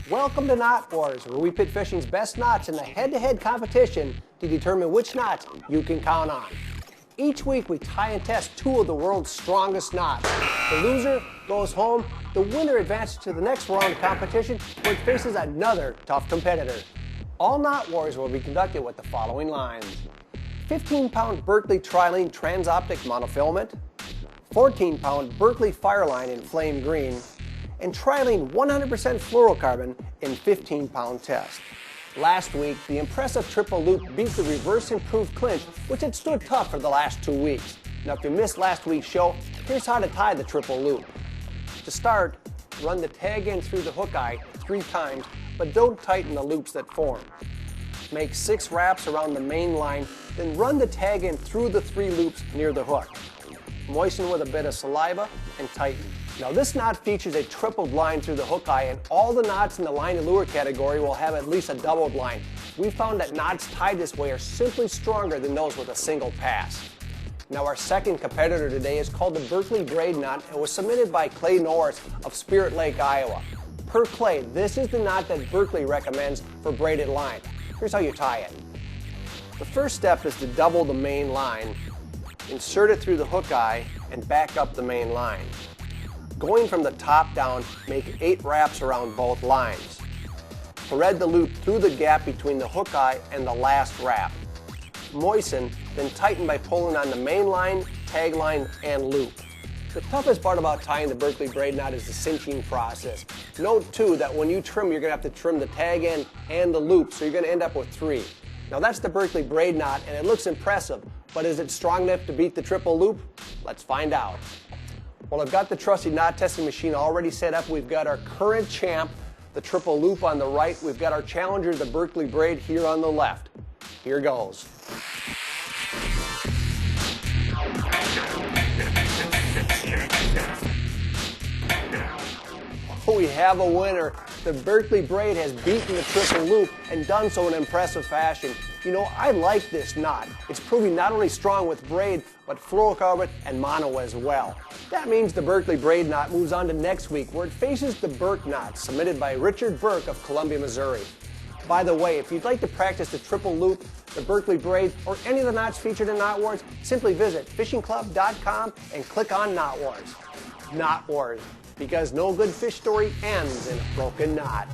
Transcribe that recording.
Welcome to Knot Wars, where we pit fishing's best knots in a head-to-head competition to determine which knots you can count on. Each week we tie and test two of the world's strongest knots. The loser goes home, the winner advances to the next round of competition where it faces another tough competitor. All Knot Wars will be conducted with the following lines: 15-pound Berkley Trilene Transoptic Monofilament, 14-pound Berkley Fireline in Flame Green, and Trilene 100% fluorocarbon in 15-pound test. Last week, the impressive triple loop beat the reverse improved clinch, which had stood tough for the last 2 weeks. Now, if you missed last week's show, here's how to tie the triple loop. To start, run the tag end through the hook eye 3 times, but don't tighten the loops that form. Make 6 wraps around the main line, then run the tag end through the 3 loops near the hook. Moisten with a bit of saliva and tighten. Now, this knot features a tripled line through the hook eye, and all the knots in the line and lure category will have at least a doubled line. We found that knots tied this way are simply stronger than those with a single pass. Now, our second competitor today is called the Berkley Braid knot and was submitted by Clay Norris of Spirit Lake, Iowa. Per Clay, this is the knot that Berkley recommends for braided line. Here's how you tie it. The first step is to double the main line, insert it through the hook eye, and back up the main line. Going from the top down, make 8 wraps around both lines. Thread the loop through the gap between the hook eye and the last wrap. Moisten, then tighten by pulling on the main line, tag line, and loop. The toughest part about tying the Berkley Braid knot is the cinching process. Note too that when you trim, you're going to have to trim the tag end and the loop, so you're going to end up with 3. Now, that's the Berkley Braid knot, and it looks impressive, but is it strong enough to beat the triple loop? Let's find out. Well, I've got the trusty knot testing machine already set up. We've got our current champ, the triple loop, on the right. We've got our challenger, the Berkley Braid, here on the left. Here goes. We have a winner. The Berkley Braid has beaten the triple loop and done so in impressive fashion. You know, I like this knot. It's proving not only strong with braid, but fluorocarbon and mono as well. That means the Berkley Braid knot moves on to next week, where it faces the Burke knot, submitted by Richard Burke of Columbia, Missouri. By the way, if you'd like to practice the triple loop, the Berkley Braid, or any of the knots featured in Knot Wars, simply visit fishingclub.com and click on Knot Wars. Knot Wars, because no good fish story ends in a broken knot.